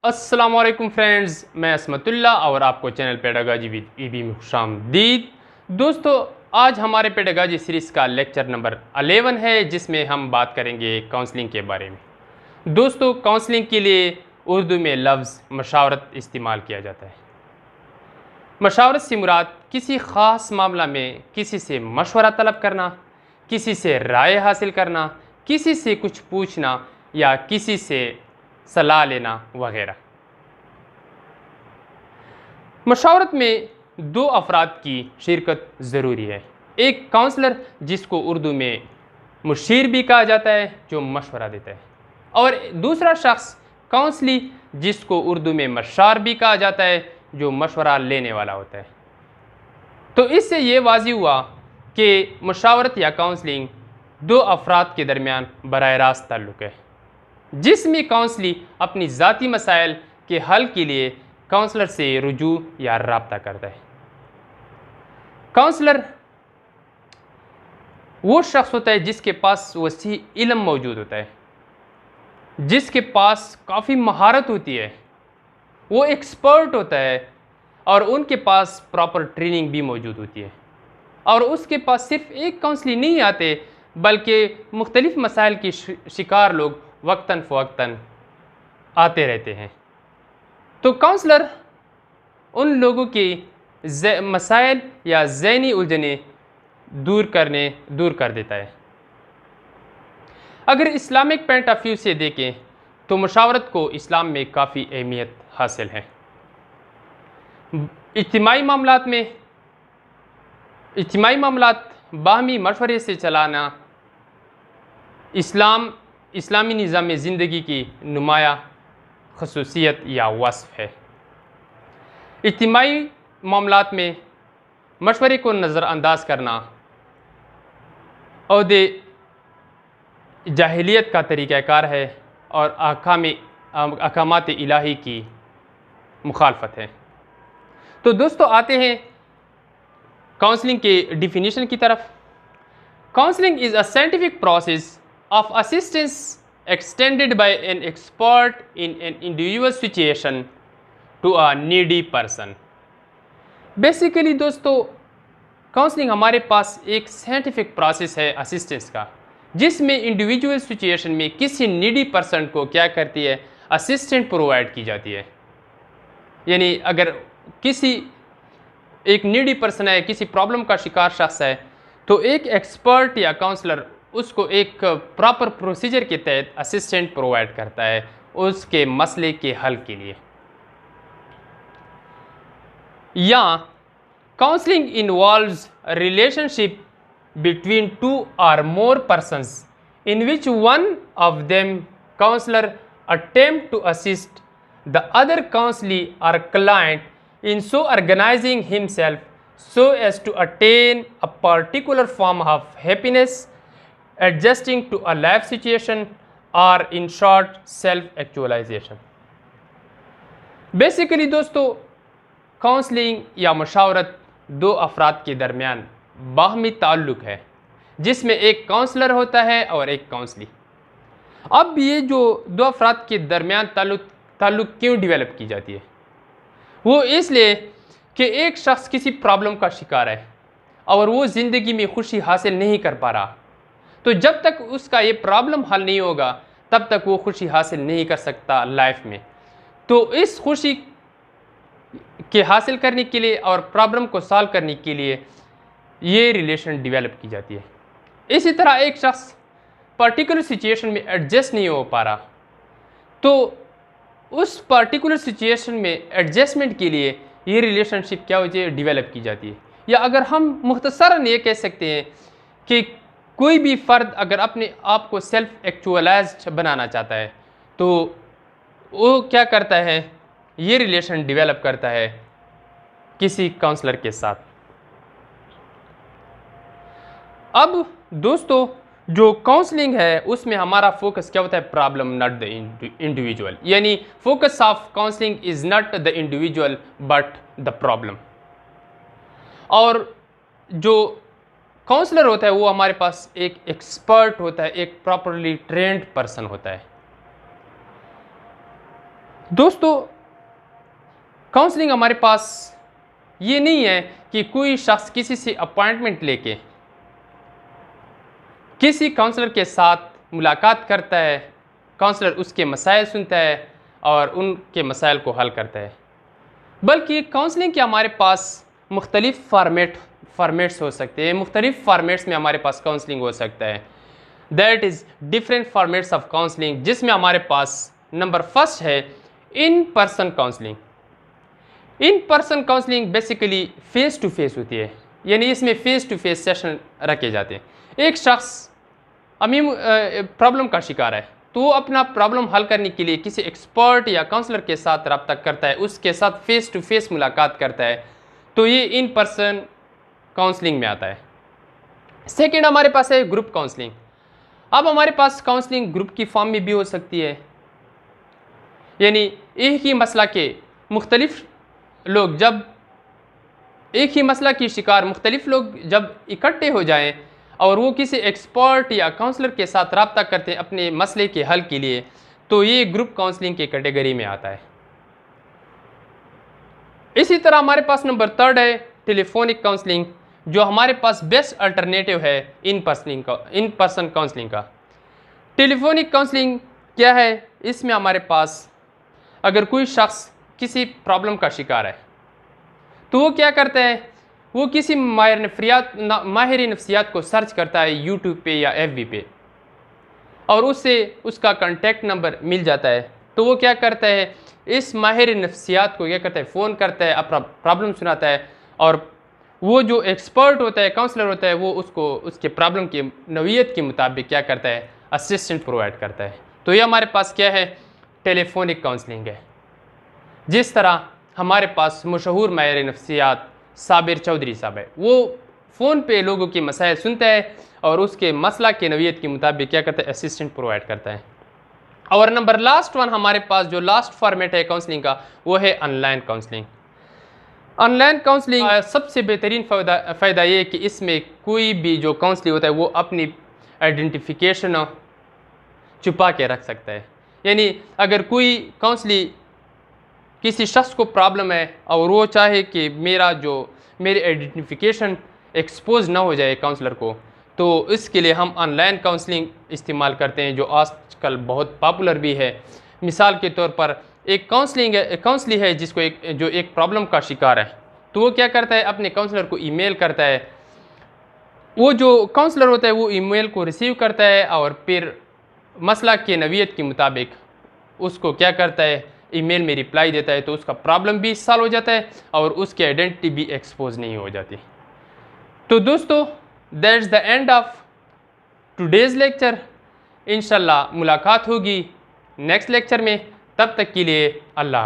अस्सलामुअलैकुम फ्रेंड्स, मैं असमतुल्ला और आपको चैनल पेडागाजी विद ईबी में खुशामदीद। दोस्तों, आज हमारे पेडागाजी सीरीज़ का लेक्चर नंबर 11 है, जिसमें हम बात करेंगे काउंसलिंग के बारे में। दोस्तों, काउंसलिंग के लिए उर्दू में लफ्ज़ मशावरत इस्तेमाल किया जाता है। मशावरत से मुराद किसी ख़ास मामला में किसी से मशवरा तलब करना, किसी से राय हासिल करना, किसी से कुछ पूछना या किसी से सलाह लेना वगैरह। मशावरत में दो अफराद की शिरकत ज़रूरी है। एक काउंसलर, जिसको उर्दू में मुशीर भी कहा जाता है, जो मशवरा देता है, और दूसरा शख्स काउंसली, जिसको उर्दू में मशार भी कहा जाता है, जो मशवरा लेने वाला होता है। तो इससे ये वाज़ी हुआ कि मशावरत या काउंसलिंग दो अफराद के दरमियान बराह रास्त ताल्लुक़ है, जिसमें काउंसली अपनी ज़ाती मसाइल के हल के लिए काउंसलर से रुजू या राब्ता करता है। काउंसलर वो शख्स होता है जिसके पास वसी इल्म मौजूद होता है, जिसके पास काफ़ी महारत होती है, वो एक्सपर्ट होता है और उनके पास प्रॉपर ट्रेनिंग भी मौजूद होती है। और उसके पास सिर्फ एक काउंसली नहीं आते, बल्कि मुख्तलिफ़ मसाइल के शिकार लोग वक्तन फ़वक्तन आते रहते हैं। तो काउंसलर उन लोगों के मसाइल या ज़हनी उलझने दूर कर देता है। अगर इस्लामिक पॉइंट ऑफ व्यू से देखें तो मशावरत को इस्लाम में काफ़ी अहमियत हासिल है। इज्तिमाई मामलात बाहमी मशवरे से चलाना इस्लामी निज़ाम ज़िंदगी की नुमाया खसूसियत या वस्फ़ है। इज्तिमाई मामलात में मशवरे को नज़रअंदाज करना औदे जाहिलियत का तरीक़ाकार है और अहकामात इलाही की मुखालफत है। तो दोस्तों, आते हैं काउंसलिंग के डिफिनीशन की तरफ। Counselling is a scientific process of assistance extended by an expert in an individual situation to a needy person। Basically दोस्तों, काउंसलिंग हमारे पास एक साइंटिफिक प्रोसेस है असिस्टेंस का, जिसमें इंडिविजुअल सिचुएशन में किसी नीडी पर्सन को क्या करती है, असिस्टेंट प्रोवाइड की जाती है। यानी अगर किसी एक नीडी पर्सन है, किसी प्रॉब्लम का शिकार शख्स है, तो एक एक्सपर्ट या काउंसलर उसको एक प्रॉपर प्रोसीजर के तहत असिस्टेंट प्रोवाइड करता है उसके मसले के हल के लिए। या counselling involves relationship between two or more persons in which one of them counsellor attempt to assist the other counselee or client in so organising himself so as to attain a particular form of happiness, adjusting to a life situation, or in short self actualization। Basically दोस्तों, counselling या मशावरत दो अफराद के दरमियान बाहमी ताल्लुक़ है, जिसमें एक काउंसलर होता है और एक काउंसली। अब ये जो दो अफराद के दरमियान ताल्लुक़ क्यों डेवलप की जाती है? वो इसलिए कि एक शख्स किसी प्रॉब्लम का शिकार है और वो ज़िंदगी में खुशी हासिल नहीं कर पा रहा, तो जब तक उसका ये प्रॉब्लम हल नहीं होगा तब तक वो खुशी हासिल नहीं कर सकता लाइफ में। तो इस खुशी के हासिल करने के लिए और प्रॉब्लम को सॉल्व करने के लिए ये रिलेशन डेवलप की जाती है। इसी तरह एक शख्स पर्टिकुलर सिचुएशन में एडजस्ट नहीं हो पा रहा, तो उस पर्टिकुलर सिचुएशन में एडजस्टमेंट के लिए ये रिलेशनशिप क्या होती है, डेवलप की जाती है। या अगर हम मुख्तसरन ये कह सकते हैं कि कोई भी फ़र्द अगर अपने आप को सेल्फ एक्चुअलाइज्ड बनाना चाहता है, तो वो क्या करता है, ये रिलेशन डेवलप करता है किसी काउंसलर के साथ। अब दोस्तों, जो काउंसलिंग है उसमें हमारा फोकस क्या होता है, प्रॉब्लम नॉट द इंडिविजुअल। यानी focus of counselling is not the individual but the problem. और जो काउंसलर होता है वो हमारे पास एक एक्सपर्ट होता है, एक प्रॉपरली ट्रेंड पर्सन होता है, दोस्तों, काउंसलिंग हमारे पास ये नहीं है कि कोई शख्स किसी से अपॉइंटमेंट लेके किसी काउंसलर के साथ मुलाकात करता है, काउंसलर उसके मसाइल सुनता है और उनके मसाइल को हल करता है, बल्कि काउंसलिंग के हमारे पास मुख्तलिफ फार्मेट्स हो सकते हैं। मुख्तलिफ फार्मेट्स में हमारे पास काउंसलिंग हो सकता है। That is different formats of counselling, जिसमें हमारे पास नंबर फर्स्ट है in person counselling. In person counselling basically face to face होती है, यानी इसमें फेस टू फेस सेशन रखे जाते हैं। एक शख्स प्रॉब्लम का शिकार है, तो वो अपना प्रॉब्लम हल करने के लिए किसी एक्सपर्ट या काउंसलर के साथ रब्ता करता है, उसके साथ फेस टू फेस मुलाकात करता है, तो ये इन पर्सन काउंसलिंग में आता है। सेकेंड हमारे पास है ग्रुप काउंसलिंग। अब हमारे पास काउंसलिंग ग्रुप की फॉर्म में भी हो सकती है, यानी एक ही मसला के मुख्तलिफ लोग जब एक ही मसला की शिकार मुख्तलिफ लोग जब इकट्ठे हो जाएं और वो किसी एक्सपर्ट या काउंसलर के साथ रब्ता करते हैं अपने मसले के हल के लिए, तो ये ग्रुप काउंसलिंग की कैटेगरी में आता है। इसी तरह हमारे पास नंबर थर्ड है टेलीफोनिक काउंसलिंग, जो हमारे पास बेस्ट अल्टरनेटिव है इन पर्सन काउंसलिंग का। टेलीफोनिक काउंसलिंग क्या है? इसमें हमारे पास अगर कोई शख्स किसी प्रॉब्लम का शिकार है, तो वो क्या करता है, वो किसी माहिर नफ्सियात को सर्च करता है यूट्यूब पे या FB पे, और उससे उसका कॉन्टैक्ट नंबर मिल जाता है। तो वो क्या करता है, इस माहिर नफ्सियात को क्या करता है, फ़ोन करता है, अपना प्रॉब्लम सुनाता है, और वो जो एक्सपर्ट होता है, काउंसलर होता है, वो उसको उसके प्रॉब्लम की नौइयत के मुताबिक क्या करता है, असिस्टेंट प्रोवाइड करता है। तो ये हमारे पास क्या है, टेलीफोनिक काउंसलिंग है। जिस तरह हमारे पास मशहूर माहिर नफ्सियात साबिर चौधरी साहब है, वो फ़ोन पे लोगों के मसाइल सुनता है और उसके मसला के नौइयत के मुताबिक क्या करता है, असिस्टेंट प्रोवाइड करता है। और नंबर लास्ट वन हमारे पास जो लास्ट फॉर्मेट है काउंसलिंग का, वो है ऑनलाइन काउंसलिंग। ऑनलाइन काउंसलिंग सबसे बेहतरीन फ़ायदा ये है कि इसमें कोई भी जो काउंसलिंग होता है वो अपनी आइडेंटिफिकेशन छुपा के रख सकता है। यानी अगर कोई काउंसलिंग किसी शख्स को प्रॉब्लम है और वो चाहे कि मेरी आइडेंटिफिकेशन एक्सपोज ना हो जाए काउंसलर को, तो इसके लिए हम ऑनलाइन काउंसलिंग इस्तेमाल करते हैं, जो आजकल बहुत पॉपुलर भी है। मिसाल के तौर पर एक काउंसलिंग है जिसको जो एक प्रॉब्लम का शिकार है, तो वो क्या करता है, अपने काउंसलर को ईमेल करता है। वो जो काउंसलर होता है वो ईमेल को रिसीव करता है और फिर मसला के नौइयत के मुताबिक उसको क्या करता है, ईमेल में रिप्लाई देता है, तो उसका प्रॉब्लम भी सॉल्व हो जाता है और उसकी आइडेंटिटी भी एक्सपोज नहीं हो जाती। तो दोस्तों, that's the end of today's lecture. इंशाल्लाह मुलाकात होगी नेक्स्ट लेक्चर में, तब तक के लिए अल्लाह।